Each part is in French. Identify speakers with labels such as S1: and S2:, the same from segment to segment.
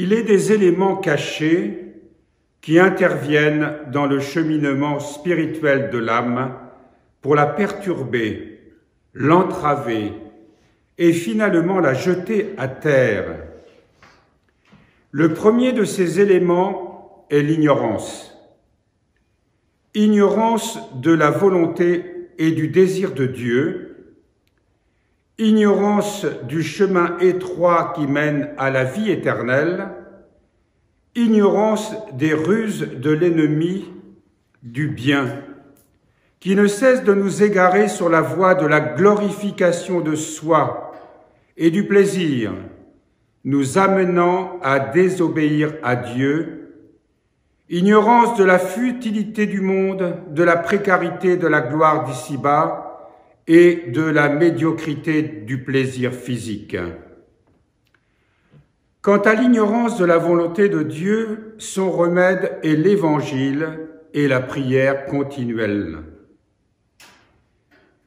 S1: Il est des éléments cachés qui interviennent dans le cheminement spirituel de l'âme pour la perturber, l'entraver et finalement la jeter à terre. Le premier de ces éléments est l'ignorance. Ignorance de la volonté et du désir de Dieu, ignorance du chemin étroit qui mène à la vie éternelle, ignorance des ruses de l'ennemi du bien, qui ne cesse de nous égarer sur la voie de la glorification de soi et du plaisir, nous amenant à désobéir à Dieu, ignorance de la futilité du monde, de la précarité de la gloire d'ici-bas et de la médiocrité du plaisir physique. Quant à l'ignorance de la volonté de Dieu, son remède est l'Évangile et la prière continuelle.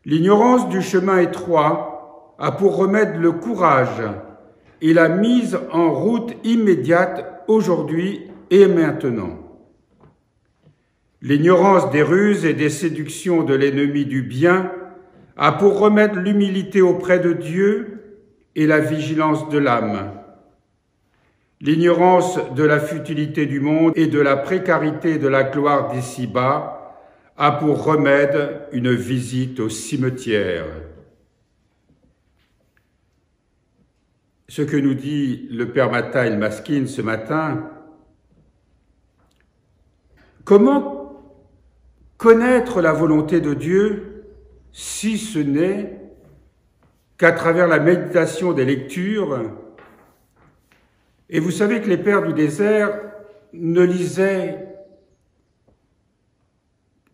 S1: L'ignorance du chemin étroit a pour remède le courage et la mise en route immédiate aujourd'hui et maintenant. L'ignorance des ruses et des séductions de l'ennemi du bien a pour remède l'humilité auprès de Dieu et la vigilance de l'âme. L'ignorance de la futilité du monde et de la précarité de la gloire d'ici-bas a pour remède une visite au cimetière. Ce que nous dit le Père Matthai Maskin ce matin, comment connaître la volonté de Dieu si ce n'est qu'à travers la méditation des lectures? Et vous savez que les pères du désert ne lisaient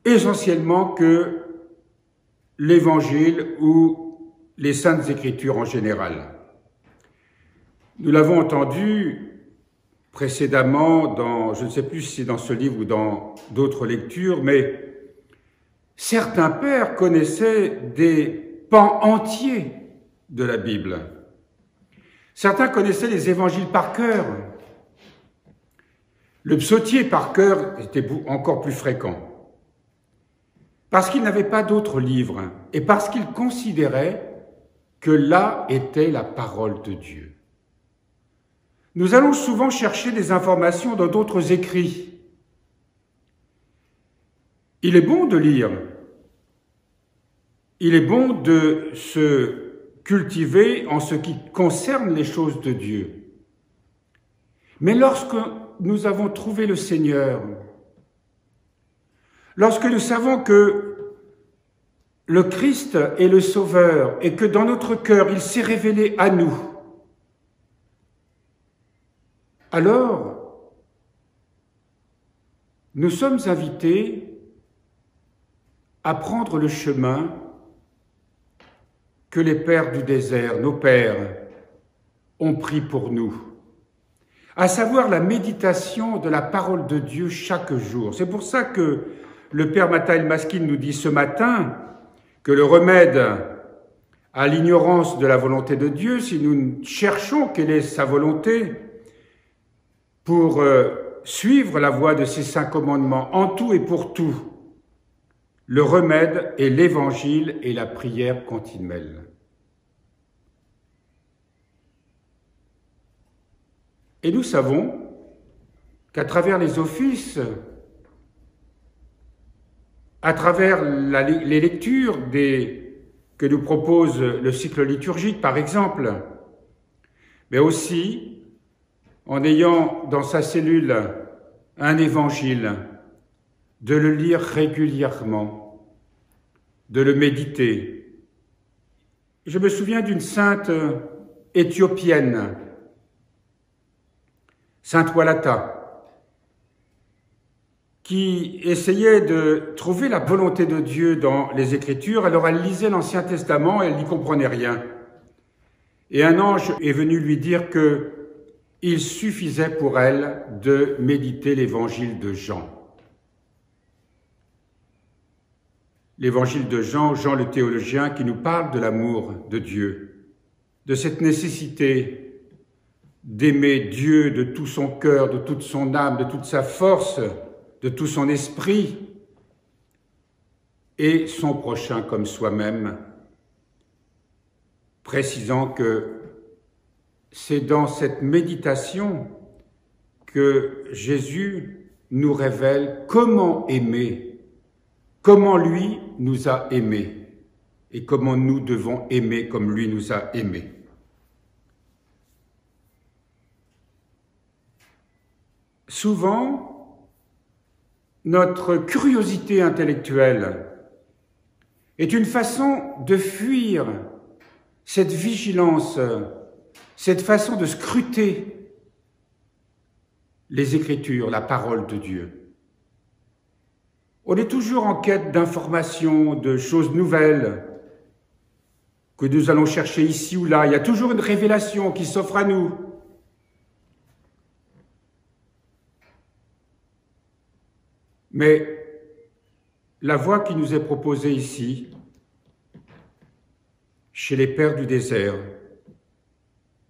S1: essentiellement que l'Évangile ou les Saintes Écritures en général. Nous l'avons entendu précédemment dans, je ne sais plus si c'est dans ce livre ou dans d'autres lectures, mais certains pères connaissaient des pans entiers de la Bible. Certains connaissaient les évangiles par cœur. Le psautier par cœur était encore plus fréquent. Parce qu'ils n'avaient pas d'autres livres et parce qu'ils considéraient que là était la parole de Dieu. Nous allons souvent chercher des informations dans d'autres écrits. Il est bon de lire. Il est bon de se cultiver en ce qui concerne les choses de Dieu. Mais lorsque nous avons trouvé le Seigneur, lorsque nous savons que le Christ est le Sauveur et que dans notre cœur, il s'est révélé à nous, alors nous sommes invités à prendre le chemin que les pères du désert, nos pères, ont pris pour nous, à savoir la méditation de la parole de Dieu chaque jour. C'est pour ça que le Père Matthai Maskin nous dit ce matin que le remède à l'ignorance de la volonté de Dieu, si nous cherchons quelle est sa volonté pour suivre la voie de ses 5 commandements en tout et pour tout, le remède est l'Évangile et la prière continuelle. Et nous savons qu'à travers les offices, à travers les lectures que nous propose le cycle liturgique, par exemple, mais aussi en ayant dans sa cellule un évangile, de le lire régulièrement, de le méditer. Je me souviens d'une sainte éthiopienne, Sainte Walata, qui essayait de trouver la volonté de Dieu dans les Écritures. Alors elle lisait l'Ancien Testament et elle n'y comprenait rien. Et un ange est venu lui dire qu'il suffisait pour elle de méditer l'Évangile de Jean. L'Évangile de Jean, Jean le théologien, qui nous parle de l'amour de Dieu, de cette nécessité d'aimer Dieu de tout son cœur, de toute son âme, de toute sa force, de tout son esprit, et son prochain comme soi-même, précisant que c'est dans cette méditation que Jésus nous révèle comment aimer, comment lui nous a aimés et comment nous devons aimer comme lui nous a aimés. Souvent, notre curiosité intellectuelle est une façon de fuir cette vigilance, cette façon de scruter les Écritures, la parole de Dieu. On est toujours en quête d'informations, de choses nouvelles que nous allons chercher ici ou là. Il y a toujours une révélation qui s'offre à nous. Mais la voie qui nous est proposée ici, chez les Pères du désert,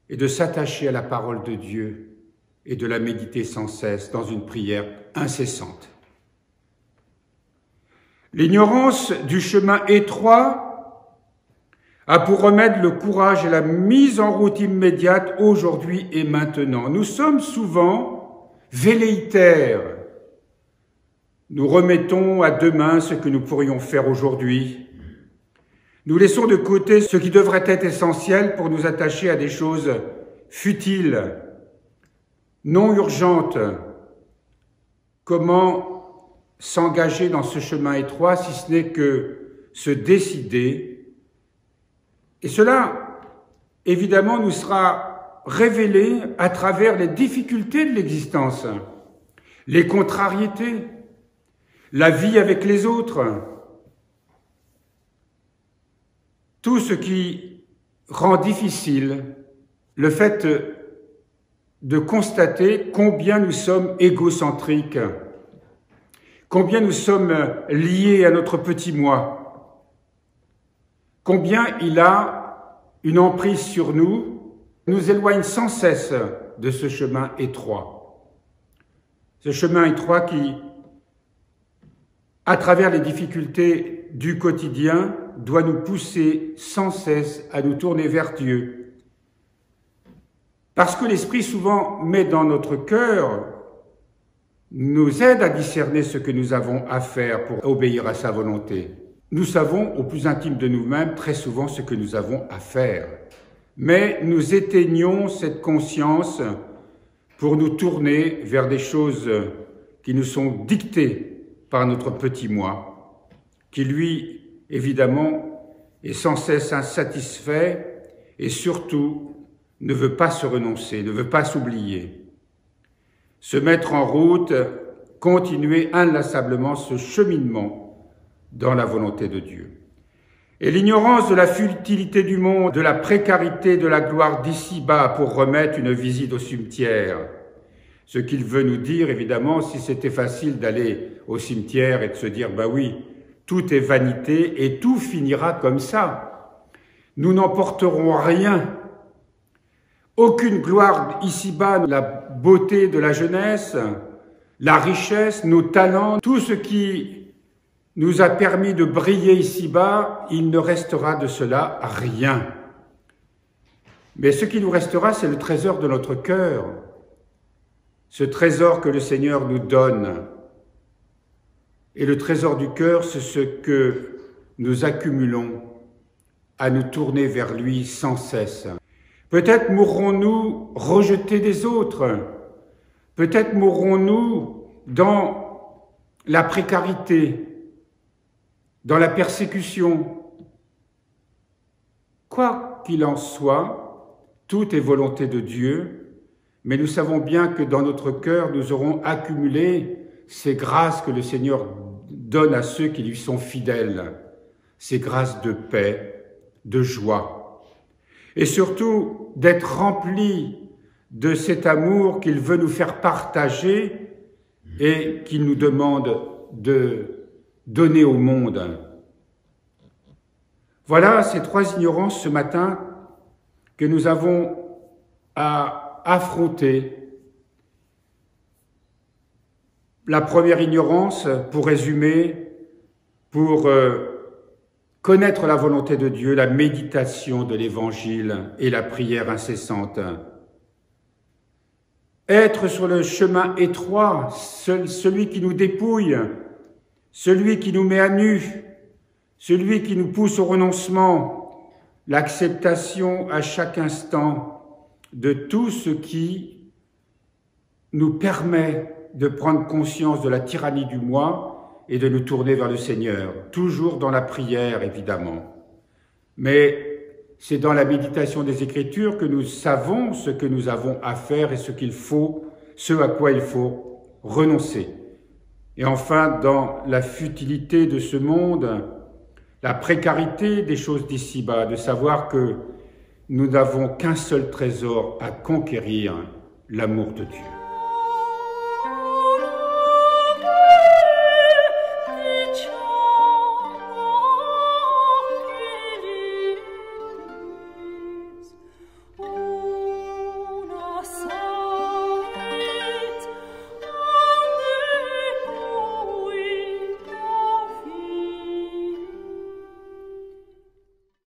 S1: est de s'attacher à la parole de Dieu et de la méditer sans cesse dans une prière incessante. L'ignorance du chemin étroit a pour remède le courage et la mise en route immédiate aujourd'hui et maintenant. Nous sommes souvent velléitaires. Nous remettons à demain ce que nous pourrions faire aujourd'hui. Nous laissons de côté ce qui devrait être essentiel pour nous attacher à des choses futiles, non urgentes. Comment s'engager dans ce chemin étroit si ce n'est que se décider? Et cela, évidemment, nous sera révélé à travers les difficultés de l'existence, les contrariétés, la vie avec les autres, tout ce qui rend difficile le fait de constater combien nous sommes égocentriques, combien nous sommes liés à notre petit moi, combien il a une emprise sur nous, nous éloigne sans cesse de ce chemin étroit. Ce chemin étroit qui, à travers les difficultés du quotidien, doit nous pousser sans cesse à nous tourner vers Dieu. Parce que l'Esprit souvent met dans notre cœur, nous aide à discerner ce que nous avons à faire pour obéir à sa volonté. Nous savons au plus intime de nous-mêmes très souvent ce que nous avons à faire. Mais nous éteignons cette conscience pour nous tourner vers des choses qui nous sont dictées par notre petit moi, qui lui, évidemment, est sans cesse insatisfait et surtout ne veut pas se renoncer, ne veut pas s'oublier. Se mettre en route, continuer inlassablement ce cheminement dans la volonté de Dieu. Et l'ignorance de la futilité du monde, de la précarité de la gloire d'ici-bas pour remettre une visite au cimetière. Ce qu'il veut nous dire, évidemment, si c'était facile d'aller au cimetière et de se dire, bah oui, tout est vanité et tout finira comme ça. Nous n'emporterons rien. Aucune gloire ici-bas, la beauté de la jeunesse, la richesse, nos talents, tout ce qui nous a permis de briller ici-bas, il ne restera de cela rien. Mais ce qui nous restera, c'est le trésor de notre cœur. Ce trésor que le Seigneur nous donne. Et le trésor du cœur, c'est ce que nous accumulons à nous tourner vers lui sans cesse. Peut-être mourrons-nous rejetés des autres. Peut-être mourrons-nous dans la précarité, dans la persécution. Quoi qu'il en soit, tout est volonté de Dieu. Mais nous savons bien que dans notre cœur, nous aurons accumulé ces grâces que le Seigneur donne à ceux qui lui sont fidèles, ces grâces de paix, de joie, et surtout d'être remplis de cet amour qu'il veut nous faire partager et qu'il nous demande de donner au monde. Voilà ces trois ignorances ce matin que nous avons à affronter la première ignorance, pour résumer, pour connaître la volonté de Dieu, la méditation de l'Évangile et la prière incessante. Être sur le chemin étroit, celui qui nous dépouille, celui qui nous met à nu, celui qui nous pousse au renoncement, l'acceptation à chaque instant de tout ce qui nous permet de prendre conscience de la tyrannie du moi et de nous tourner vers le Seigneur, toujours dans la prière évidemment. Mais c'est dans la méditation des Écritures que nous savons ce que nous avons à faire et ce à quoi il faut renoncer. Et enfin, dans la futilité de ce monde, la précarité des choses d'ici-bas, de savoir que nous n'avons qu'un seul trésor à conquérir, l'amour de Dieu.